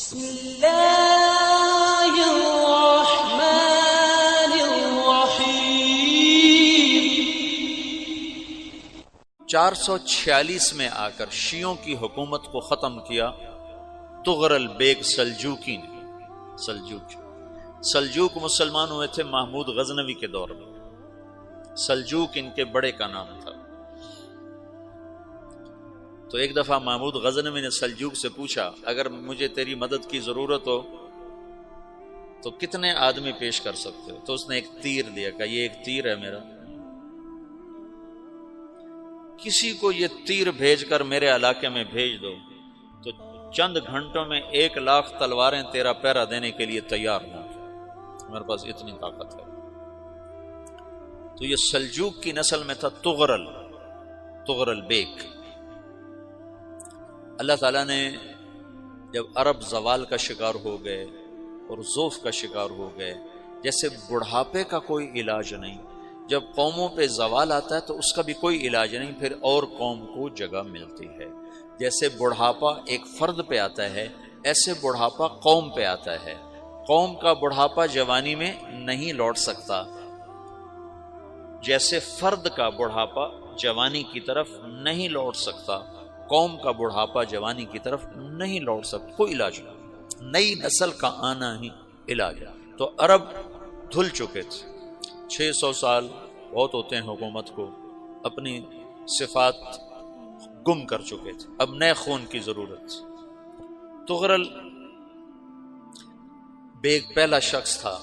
بسم اللہ الرحمن الرحیم 446 میں آ کر شیعوں کی حکومت کو ختم کیا طغرل بیگ سلجوکی نے۔ سلجوک مسلمان ہوئے تھے محمود غزنوی کے دور میں۔ سلجوک ان کے بڑے کا نام تھا۔ تو ایک دفعہ محمود غزنوی نے سلجوک سے پوچھا اگر مجھے تیری مدد کی ضرورت ہو تو کتنے آدمی پیش کر سکتے ہو؟ تو اس نے ایک تیر دیا، کہا یہ ایک تیر ہے میرا، کسی کو یہ تیر بھیج کر میرے علاقے میں بھیج دو تو چند گھنٹوں میں 1,00,000 تلواریں تیرا پیرا دینے کے لیے تیار ہوں، میرے پاس اتنی طاقت ہے۔ تو یہ سلجوک کی نسل میں تھا طغرل بیگ۔ اللہ تعالیٰ نے جب عرب زوال کا شکار ہو گئے اور ضعف کا شکار ہو گئے، جیسے بڑھاپے کا کوئی علاج نہیں، جب قوموں پہ زوال آتا ہے تو اس کا بھی کوئی علاج نہیں، پھر اور قوم کو جگہ ملتی ہے۔ جیسے بڑھاپا ایک فرد پہ آتا ہے، ایسے بڑھاپا قوم پہ آتا ہے۔ قوم کا بڑھاپا جوانی میں نہیں لوٹ سکتا، جیسے فرد کا بڑھاپا جوانی کی طرف نہیں لوٹ سکتا، قوم کا بڑھاپا جوانی کی طرف نہیں لوٹ سکتا، کوئی علاج نہیں، نئی نسل کا آنا ہی علاج ہے۔ تو عرب دھل چکے تھے، 600 سال بہت ہوتے ہیں حکومت کو، اپنی صفات گم کر چکے تھے، اب نئے خون کی ضرورت تھی۔ طغرل بیگ پہلا شخص تھا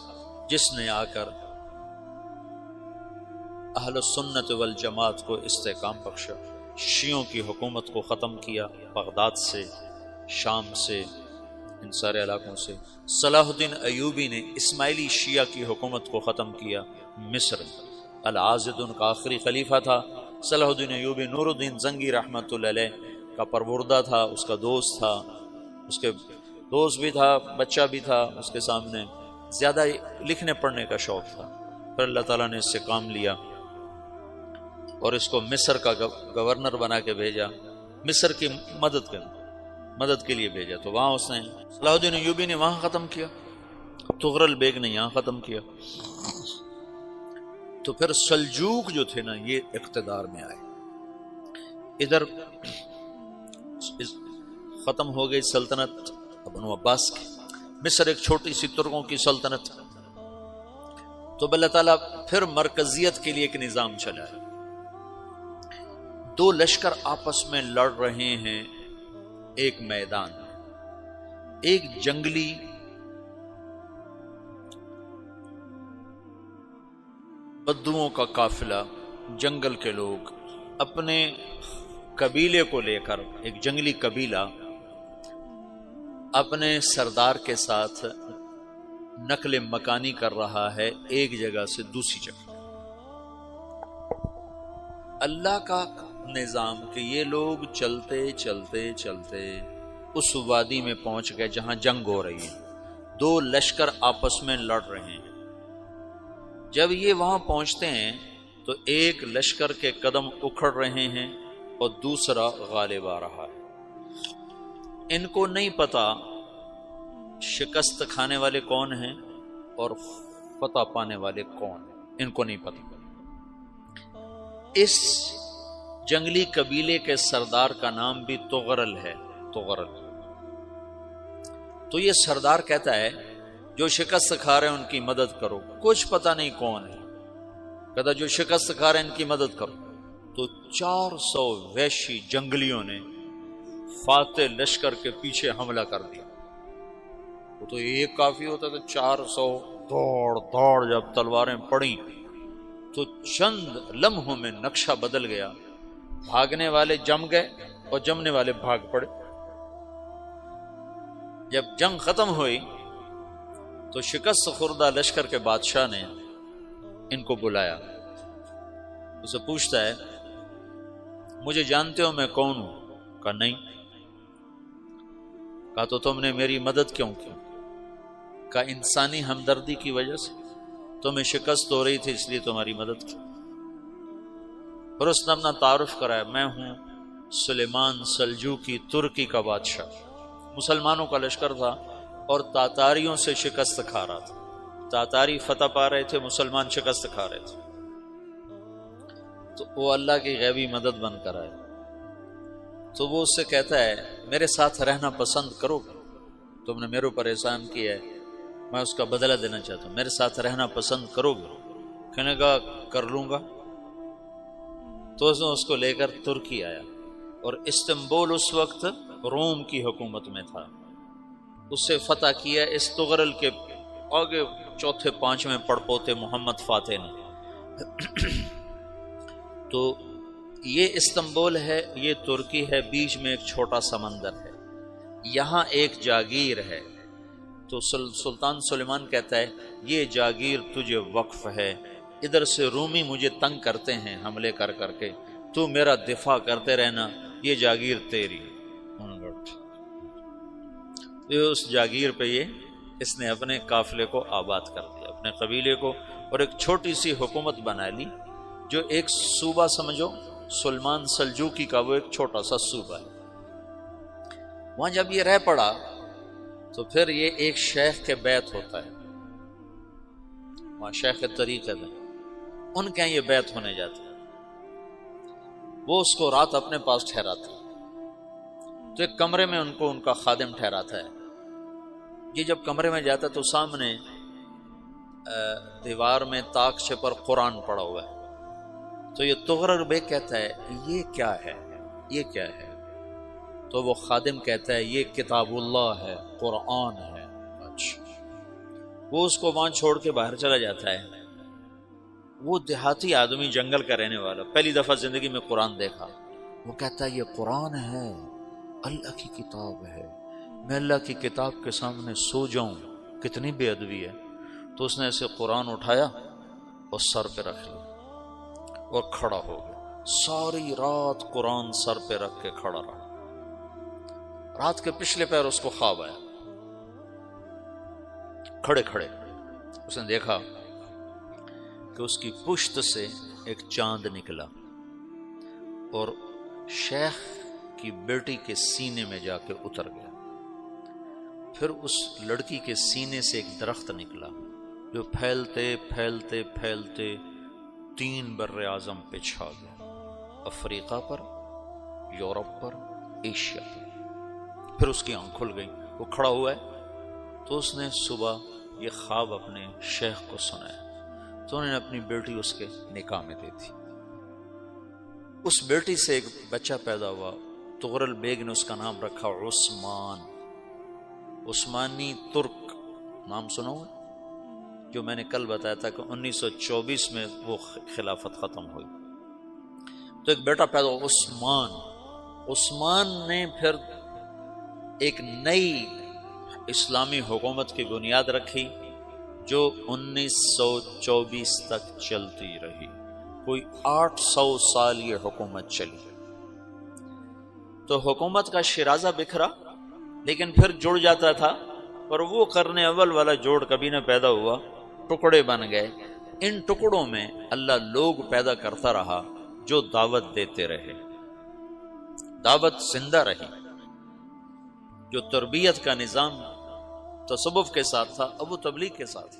جس نے آ کر اہل السنت والجماعت کو استحکام بخشا، شیعوں کی حکومت کو ختم کیا، بغداد سے، شام سے، ان سارے علاقوں سے۔ صلاح الدین ایوبی نے اسماعیلی شیعہ کی حکومت کو ختم کیا، مصر۔ العاضد ان کا آخری خلیفہ تھا۔ صلاح الدین ایوبی نور الدین زنگی رحمۃ اللہ علیہ کا پروردہ تھا، اس کا دوست تھا، اس کے دوست بھی تھا، بچہ بھی تھا اس کے سامنے، زیادہ لکھنے پڑھنے کا شوق تھا۔ پھر اللہ تعالیٰ نے اس سے کام لیا اور اس کو مصر کا گورنر بنا کے بھیجا، مصر کی مدد کے لیے بھیجا۔ تو وہاں اس نے صلاح الدین ایوبی نے وہاں ختم کیا، طغرل بیگ نے یہاں ختم کیا۔ تو پھر سلجوک جو تھے نا یہ اقتدار میں آئے، ادھر ختم ہو گئی سلطنت بنو عباس کی، مصر ایک چھوٹی سی ترکوں کی سلطنت۔ تو اللہ تعالیٰ پھر مرکزیت کے لیے ایک نظام چلا ہے۔ دو لشکر آپس میں لڑ رہے ہیں ایک میدان میں، ایک جنگلی بدوؤں کا قافلہ، جنگل کے لوگ اپنے قبیلے کو لے کر، ایک جنگلی قبیلہ اپنے سردار کے ساتھ نقل مکانی کر رہا ہے ایک جگہ سے دوسری جگہ۔ اللہ کا نظام کہ یہ لوگ چلتے چلتے چلتے اس وادی میں پہنچ گئے جہاں جنگ ہو رہی ہے، دو لشکر آپس میں لڑ رہے ہیں۔ جب یہ وہاں پہنچتے ہیں تو ایک لشکر کے قدم اکھڑ رہے ہیں اور دوسرا غالب آ رہا ہے۔ ان کو نہیں پتا شکست کھانے والے کون ہیں اور فتح پانے والے کون ہیں، ان کو نہیں پتا۔ اس جنگلی قبیلے کے سردار کا نام بھی طغرل ہے، طغرل۔ تو یہ سردار کہتا ہے جو شکست کھا رہے ہیں ان کی مدد کرو، کچھ پتہ نہیں کون ہے، کہتا جو شکست کھا رہے ہیں ان کی مدد کرو۔ تو 400 وحشی جنگلیوں نے فاتح لشکر کے پیچھے حملہ کر دیا۔ وہ تو ایک کافی ہوتا تھا، 400 دوڑ جب تلواریں پڑیں تو چند لمحوں میں نقشہ بدل گیا، بھاگنے والے جم گئے اور جمنے والے بھاگ پڑے۔ جب جنگ ختم ہوئی تو شکست خوردہ لشکر کے بادشاہ نے ان کو بلایا، اسے پوچھتا ہے مجھے جانتے ہو میں کون ہوں؟ کہا نہیں۔ کہا تو تم نے میری مدد کیوں کی؟ کہا انسانی ہمدردی کی وجہ سے، تمہیں شکست ہو رہی تھی اس لیے تمہاری مدد کی۔ پھر اس نے اپنا تعارف کرایا، میں ہوں سلیمان سلجوکی، ترکی کا بادشاہ، مسلمانوں کا لشکر تھا اور تاتاریوں سے شکست کھا رہا تھا. تاتاری فتح پا رہے تھے، مسلمان شکست کھا رہے تھے. تو وہ اللہ کی غیبی مدد بن کر آئے. تو وہ اس سے کہتا ہے میرے ساتھ رہنا پسند کرو گے؟ تم نے میرے اوپر احسان کیا ہے، میں اس کا بدلہ دینا چاہتا ہوں، میرے ساتھ رہنا پسند کرو گے؟ کہنے کا کر لوں گا. تو اس نے اس کو لے کر ترکی آیا، اور استنبول اس وقت روم کی حکومت میں تھا. اسے فتح کیا اس تغرل کے آگے چوتھے پانچویں پڑپوتے محمد فاتح نے. تو یہ استنبول ہے، یہ ترکی ہے، بیچ میں ایک چھوٹا سمندر ہے، یہاں ایک جاگیر ہے. تو سلطان سلیمان کہتا ہے یہ جاگیر تجھے وقف ہے، ادھر سے رومی مجھے تنگ کرتے ہیں حملے کر کر کے، تو میرا دفاع کرتے رہنا، یہ جاگیر تیری. اس جاگیر پہ اس نے اپنے قافلے کو آباد کر دیا، اپنے قبیلے کو، اور ایک چھوٹی سی حکومت بنا لی، جو ایک صوبہ سمجھو سلمان سلجوقی کا، وہ ایک چھوٹا سا صوبہ ہے. وہاں جب یہ رہ پڑا تو پھر یہ ایک شیخ کے بیت ہوتا ہے، وہاں شیخ طریقت ہے، ان کے یہ بیت ہونے جاتے ہیں. وہ اس کو رات اپنے پاس ٹھہراتا ہے، تو ایک کمرے میں ان کا خادم ٹھہراتا ہے. یہ جب کمرے میں جاتا ہے تو سامنے دیوار میں تاکچے پر قرآن پڑا ہوا ہے. تو یہ تغرل بیگ کہتا ہے یہ کیا ہے، یہ کیا ہے؟ تو وہ خادم کہتا ہے یہ کتاب اللہ ہے، قرآن ہے. اچھا. وہ اس کو وہاں چھوڑ کے باہر چلا جاتا ہے. وہ دیہاتی آدمی، جنگل کا رہنے والا، پہلی دفعہ زندگی میں قرآن دیکھا. وہ کہتا ہے یہ قرآن ہے، اللہ کی کتاب ہے، میں اللہ کی کتاب کے سامنے سو جاؤں، کتنی بے ادبی ہے. تو اس نے ایسے قرآن اٹھایا اور سر پہ رکھ لیا اور کھڑا ہو گیا. ساری رات قرآن سر پہ رکھ کے کھڑا رہا. رات کے پچھلے پہر اس کو خواب آیا، کھڑے کھڑے اس نے دیکھا کہ اس کی پشت سے ایک چاند نکلا اور شیخ کی بیٹی کے سینے میں جا کے اتر گیا. پھر اس لڑکی کے سینے سے ایک درخت نکلا جو پھیلتے پھیلتے پھیلتے 3 بر اعظم پہ چھا گیا، افریقہ پر، یورپ پر، ایشیا پر. پھر اس کی آنکھ کھل گئی، وہ کھڑا ہوا ہے. تو اس نے صبح یہ خواب اپنے شیخ کو سنایا. تو انہوں نے اپنی بیٹی اس کے نکاح میں دی تھی. اس بیٹی سے ایک بچہ پیدا ہوا. تغرل بیگ نے اس کا نام رکھا عثمان. عثمانی ترک نام سنا ہوا، جو میں نے کل بتایا تھا کہ 1924 میں وہ خلافت ختم ہوئی. تو ایک بیٹا پیدا ہوا عثمان. عثمان نے پھر ایک نئی اسلامی حکومت کی بنیاد رکھی جو 1924 تک چلتی رہی. کوئی 800 سال یہ حکومت چلی. تو حکومت کا شرازہ بکھرا لیکن پھر جڑ جاتا تھا، پر وہ قرن اول والا جوڑ کبھی نہ پیدا ہوا، ٹکڑے بن گئے. ان ٹکڑوں میں اللہ لوگ پیدا کرتا رہا جو دعوت دیتے رہے، دعوت زندہ رہی. جو تربیت کا نظام تصوف کے ساتھ تھا اب وہ تبلیغ کے ساتھ.